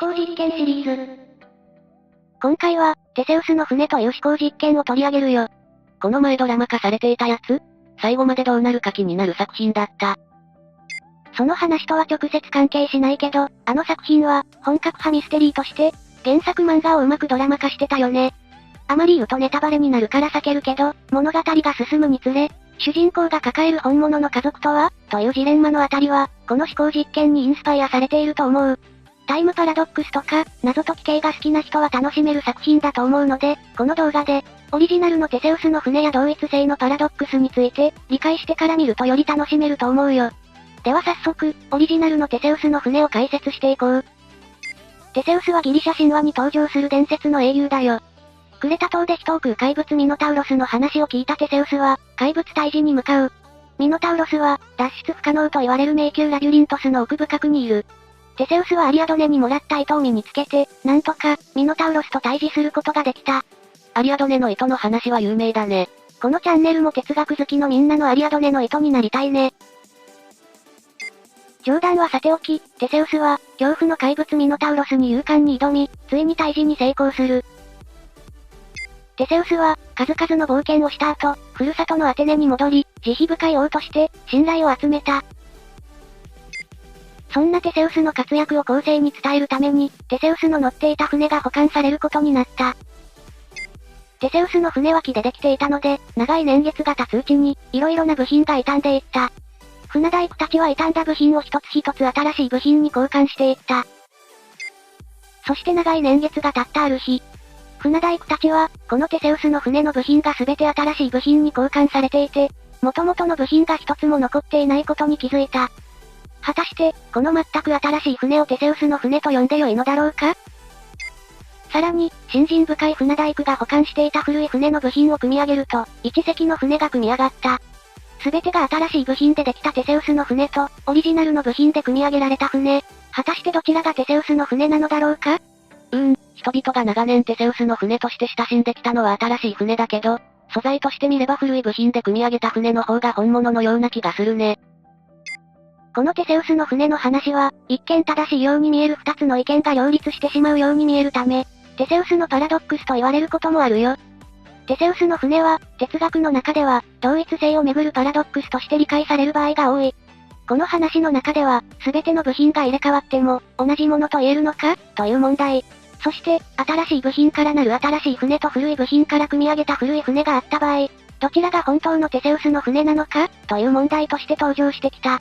思考実験シリーズ。今回は、テセウスの船という思考実験を取り上げるよ。この前ドラマ化されていたやつ？最後までどうなるか気になる作品だった。その話とは直接関係しないけど、あの作品は、本格派ミステリーとして、原作漫画をうまくドラマ化してたよね。あまり言うとネタバレになるから避けるけど、物語が進むにつれ、主人公が抱える本物の家族とはというジレンマのあたりは、この思考実験にインスパイアされていると思う。タイムパラドックスとか、謎解き系が好きな人は楽しめる作品だと思うので、この動画で、オリジナルのテセウスの船や同一性のパラドックスについて、理解してから見るとより楽しめると思うよ。では早速、オリジナルのテセウスの船を解説していこう。テセウスはギリシャ神話に登場する伝説の英雄だよ。クレタ島で人を食う怪物ミノタウロスの話を聞いたテセウスは、怪物退治に向かう。ミノタウロスは、脱出不可能と言われる迷宮ラビュリントスの奥深くにいる。テセウスはアリアドネにもらった糸を身につけて、なんとか、ミノタウロスと対峙することができた。アリアドネの糸の話は有名だね。このチャンネルも哲学好きのみんなのアリアドネの糸になりたいね。冗談はさておき、テセウスは、恐怖の怪物ミノタウロスに勇敢に挑み、ついに退治に成功する。テセウスは、数々の冒険をした後、ふるさとのアテネに戻り、慈悲深い王として、信頼を集めた。そんなテセウスの活躍を後世に伝えるために、テセウスの乗っていた船が保管されることになった。テセウスの船は木でできていたので、長い年月が経つうちに、色々な部品が傷んでいった。船大工たちは傷んだ部品を一つ一つ新しい部品に交換していった。そして長い年月が経ったある日、船大工たちは、このテセウスの船の部品が全て新しい部品に交換されていて、元々の部品が一つも残っていないことに気づいた。果たして、この全く新しい船をテセウスの船と呼んで良いのだろうか？さらに、信心深い船大工が保管していた古い船の部品を組み上げると、一隻の船が組み上がった。すべてが新しい部品でできたテセウスの船と、オリジナルの部品で組み上げられた船。果たしてどちらがテセウスの船なのだろうか？人々が長年テセウスの船として親しんできたのは新しい船だけど、素材として見れば古い部品で組み上げた船の方が本物のような気がするね。このテセウスの船の話は、一見正しいように見える二つの意見が両立してしまうように見えるため、テセウスのパラドックスと言われることもあるよ。テセウスの船は、哲学の中では、同一性をめぐるパラドックスとして理解される場合が多い。この話の中では、すべての部品が入れ替わっても、同じものと言えるのかという問題。そして、新しい部品からなる新しい船と古い部品から組み上げた古い船があった場合、どちらが本当のテセウスの船なのかという問題として登場してきた。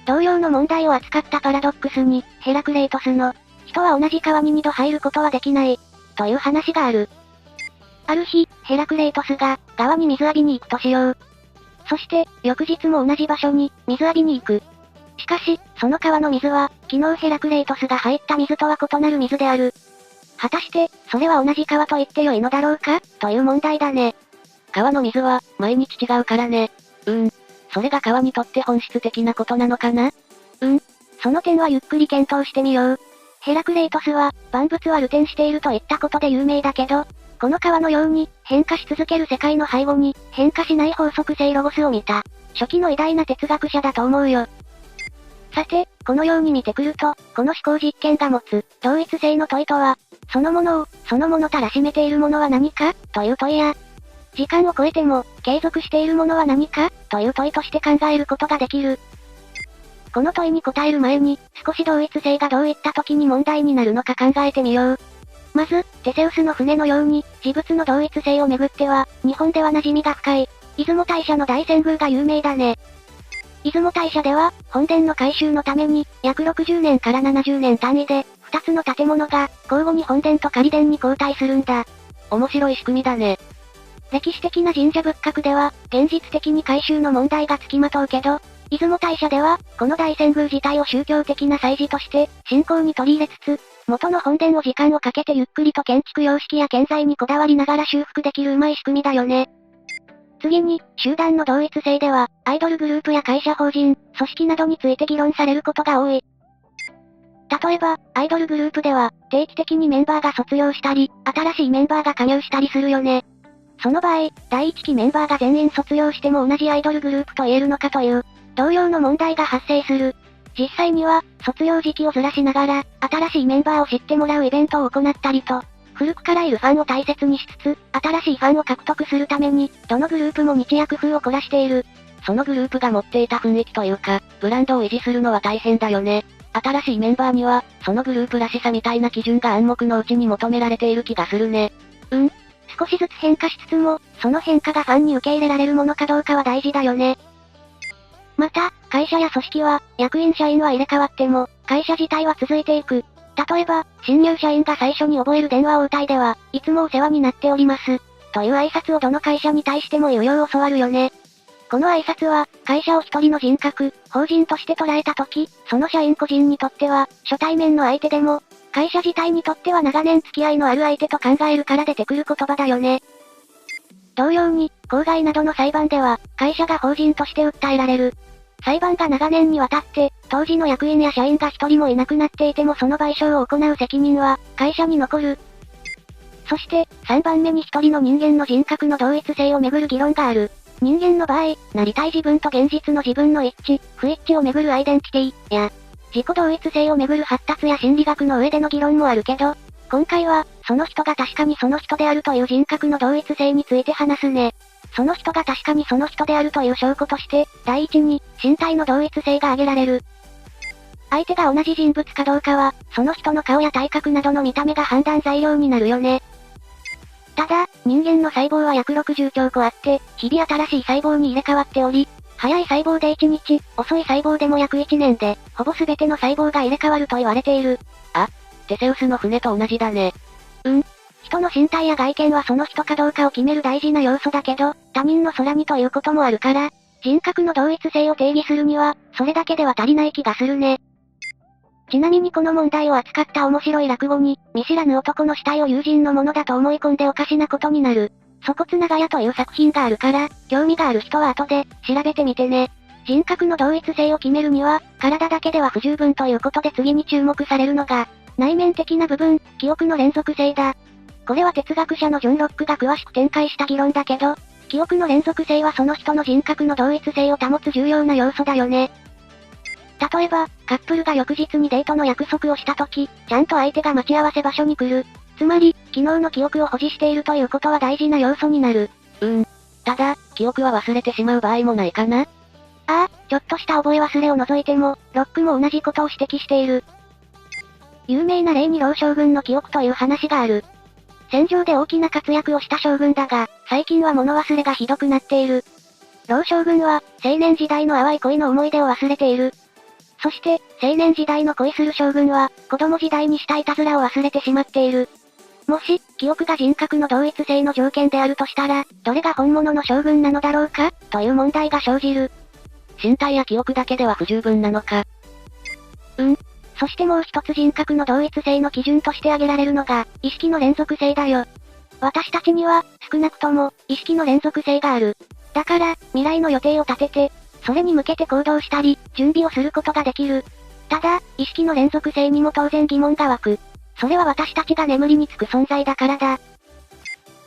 同様の問題を扱ったパラドックスに、ヘラクレイトスの、人は同じ川に二度入ることはできない、という話がある。ある日、ヘラクレイトスが、川に水浴びに行くとしよう。そして、翌日も同じ場所に、水浴びに行く。しかし、その川の水は、昨日ヘラクレイトスが入った水とは異なる水である。果たして、それは同じ川と言って良いのだろうかという問題だね。川の水は、毎日違うからね。それが川にとって本質的なことなのかな？その点はゆっくり検討してみよう。ヘラクレイトスは、万物は流転していると言ったことで有名だけど、この川のように、変化し続ける世界の背後に、変化しない法則性ロゴスを見た、初期の偉大な哲学者だと思うよ。さて、このように見てくると、この思考実験が持つ、同一性の問いとは、そのものを、そのものたらしめているものは何かという問いや、時間を超えても、継続しているものは何かという問いとして考えることができる。この問いに答える前に、少し同一性がどういった時に問題になるのか考えてみよう。まず、テセウスの船のように、事物の同一性をめぐっては、日本では馴染みが深い、出雲大社の大遷宮が有名だね。出雲大社では、本殿の改修のために、約60年から70年単位で、2つの建物が、交互に本殿と仮殿に交代するんだ。面白い仕組みだね。歴史的な神社仏閣では、現実的に改修の問題がつきまとうけど、出雲大社では、この大遷宮自体を宗教的な祭事として、信仰に取り入れつつ、元の本殿を時間をかけてゆっくりと建築様式や建材にこだわりながら修復できるうまい仕組みだよね。次に、集団の同一性では、アイドルグループや会社法人、組織などについて議論されることが多い。例えば、アイドルグループでは、定期的にメンバーが卒業したり、新しいメンバーが加入したりするよね。その場合、第一期メンバーが全員卒業しても同じアイドルグループと言えるのかという、同様の問題が発生する。実際には、卒業時期をずらしながら、新しいメンバーを知ってもらうイベントを行ったりと、古くからいるファンを大切にしつつ、新しいファンを獲得するために、どのグループも日薬風を凝らしている。そのグループが持っていた雰囲気というか、ブランドを維持するのは大変だよね。新しいメンバーには、そのグループらしさみたいな基準が暗黙のうちに求められている気がするね。少しずつ変化しつつも、その変化がファンに受け入れられるものかどうかは大事だよね。また、会社や組織は、役員社員は入れ替わっても、会社自体は続いていく。例えば、新入社員が最初に覚える電話応対では、いつもお世話になっております。という挨拶をどの会社に対しても言うよう教わるよね。この挨拶は、会社を一人の人格、法人として捉えたとき、その社員個人にとっては、初対面の相手でも、会社自体にとっては長年付き合いのある相手と考えるから出てくる言葉だよね。同様に、公害などの裁判では、会社が法人として訴えられる。裁判が長年にわたって、当時の役員や社員が一人もいなくなっていてもその賠償を行う責任は、会社に残る。そして、3番目に一人の人間の人格の同一性をめぐる議論がある。人間の場合、なりたい自分と現実の自分の一致、不一致をめぐるアイデンティティ、や、自己同一性をめぐる発達や心理学の上での議論もあるけど、今回は、その人が確かにその人であるという人格の同一性について話すね。その人が確かにその人であるという証拠として、第一に、身体の同一性が挙げられる。相手が同じ人物かどうかは、その人の顔や体格などの見た目が判断材料になるよね。ただ、人間の細胞は約60兆個あって、日々新しい細胞に入れ替わっており、早い細胞で1日、遅い細胞でも約1年で、ほぼ全ての細胞が入れ替わると言われている。テセウスの船と同じだね。人の身体や外見はその人かどうかを決める大事な要素だけど、他人の空にということもあるから、人格の同一性を定義するには、それだけでは足りない気がするね。ちなみにこの問題を扱った面白い落語に、見知らぬ男の死体を友人のものだと思い込んでおかしなことになる。粗骨長屋という作品があるから、興味がある人は後で、調べてみてね。人格の同一性を決めるには、体だけでは不十分ということで次に注目されるのが、内面的な部分、記憶の連続性だ。これは哲学者のジョン・ロックが詳しく展開した議論だけど、記憶の連続性はその人の人格の同一性を保つ重要な要素だよね。例えば、カップルが翌日にデートの約束をした時、ちゃんと相手が待ち合わせ場所に来る。つまり、昨日の記憶を保持しているということは大事な要素になる。ただ、記憶は忘れてしまう場合もないかな？ちょっとした覚え忘れを除いても、ロックも同じことを指摘している。有名な例に老将軍の記憶という話がある。戦場で大きな活躍をした将軍だが、最近は物忘れがひどくなっている。老将軍は、青年時代の淡い恋の思い出を忘れている。そして、青年時代の恋する将軍は、子供時代にしたいたずらを忘れてしまっている。もし、記憶が人格の同一性の条件であるとしたら、どれが本物の将軍なのだろうかという問題が生じる。身体や記憶だけでは不十分なのか。そしてもう一つ人格の同一性の基準として挙げられるのが、意識の連続性だよ。私たちには、少なくとも、意識の連続性がある。だから、未来の予定を立てて、それに向けて行動したり、準備をすることができる。ただ、意識の連続性にも当然疑問が湧く。それは私たちが眠りにつく存在だからだ。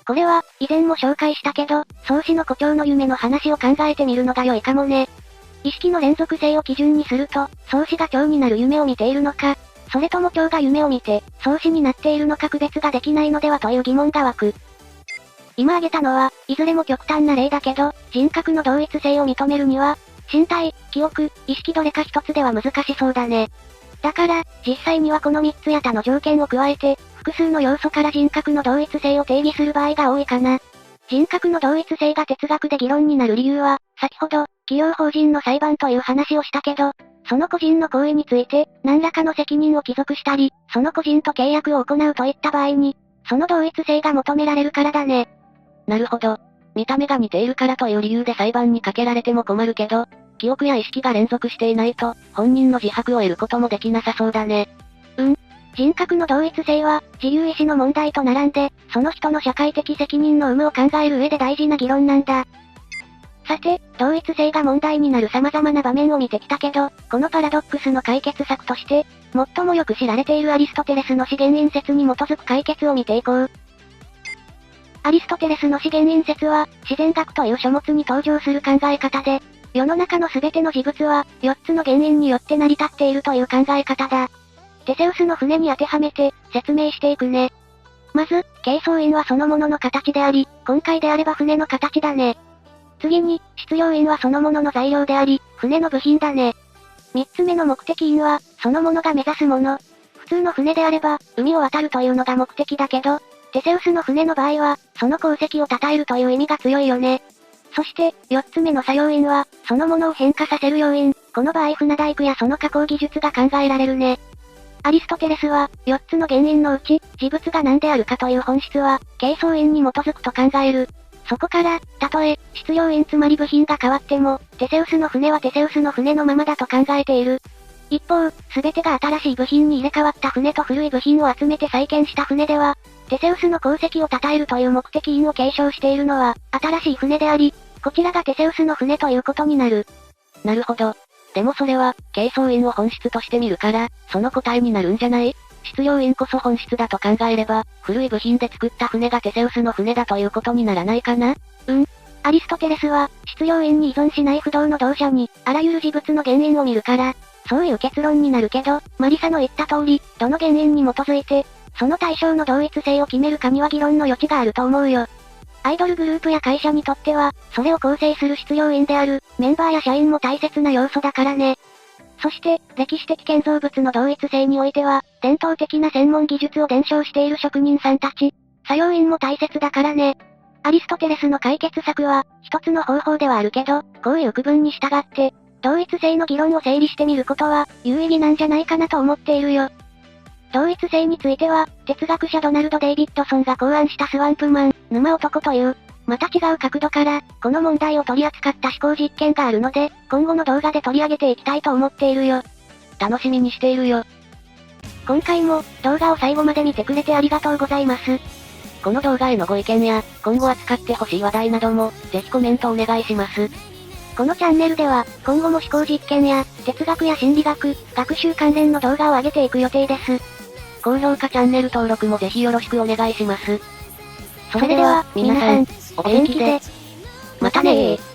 これは、以前も紹介したけど、創始の胡蝶の夢の話を考えてみるのが良いかもね。意識の連続性を基準にすると、創始が蝶になる夢を見ているのか、それとも蝶が夢を見て、創始になっているのか区別ができないのではという疑問が湧く。今挙げたのは、いずれも極端な例だけど、人格の同一性を認めるには、身体、記憶、意識どれか一つでは難しそうだね。だから、実際にはこの3つや他の条件を加えて、複数の要素から人格の同一性を定義する場合が多いかな。人格の同一性が哲学で議論になる理由は、先ほど、企業法人の裁判という話をしたけど、その個人の行為について、何らかの責任を帰属したり、その個人と契約を行うといった場合に、その同一性が求められるからだね。なるほど。見た目が似ているからという理由で裁判にかけられても困るけど、記憶や意識が連続していないと、本人の自白を得ることもできなさそうだね。人格の同一性は、自由意志の問題と並んで、その人の社会的責任の有無を考える上で大事な議論なんだ。さて、同一性が問題になる様々な場面を見てきたけど、このパラドックスの解決策として、最もよく知られているアリストテレスの資源因説に基づく解決を見ていこう。アリストテレスの資源因説は、自然学という書物に登場する考え方で、世の中の全ての事物は、4つの原因によって成り立っているという考え方だ。テセウスの船に当てはめて、説明していくね。まず、形相因はそのものの形であり、今回であれば船の形だね。次に、質量因はそのものの材料であり、船の部品だね。3つ目の目的因は、そのものが目指すもの。普通の船であれば、海を渡るというのが目的だけど、テセウスの船の場合は、その功績を称えるという意味が強いよね。そして、4つ目の作用因は、そのものを変化させる要因。この場合船大工やその加工技術が考えられるね。アリストテレスは、4つの原因のうち、事物が何であるかという本質は、形相因に基づくと考える。そこから、たとえ、質量因つまり部品が変わっても、テセウスの船はテセウスの船のままだと考えている。一方、すべてが新しい部品に入れ替わった船と古い部品を集めて再建した船では、テセウスの功績を称えるという目的因を継承しているのは、新しい船であり、こちらがテセウスの船ということになる。なるほど。でもそれは、形相因を本質として見るから、その答えになるんじゃない？質量因こそ本質だと考えれば、古い部品で作った船がテセウスの船だということにならないかな？アリストテレスは、質量因に依存しない不動の動作に、あらゆる事物の原因を見るから、そういう結論になるけど、マリサの言った通り、どの原因に基づいて、その対象の同一性を決めるかには議論の余地があると思うよ。アイドルグループや会社にとっては、それを構成する質量因である、メンバーや社員も大切な要素だからね。そして、歴史的建造物の同一性においては、伝統的な専門技術を伝承している職人さんたち、作用因も大切だからね。アリストテレスの解決策は、一つの方法ではあるけど、こういう区分に従って、同一性の議論を整理してみることは、有意義なんじゃないかなと思っているよ。同一性については、哲学者ドナルド・デイビッドソンが考案したスワンプマン、沼男という、また違う角度から、この問題を取り扱った思考実験があるので、今後の動画で取り上げていきたいと思っているよ。楽しみにしているよ。今回も、動画を最後まで見てくれてありがとうございます。この動画へのご意見や、今後扱ってほしい話題なども、ぜひコメントお願いします。このチャンネルでは、今後も思考実験や、哲学や心理学、学習関連の動画を上げていく予定です。高評価チャンネル登録もぜひよろしくお願いします。それでは、皆さん、お元気で。またねー。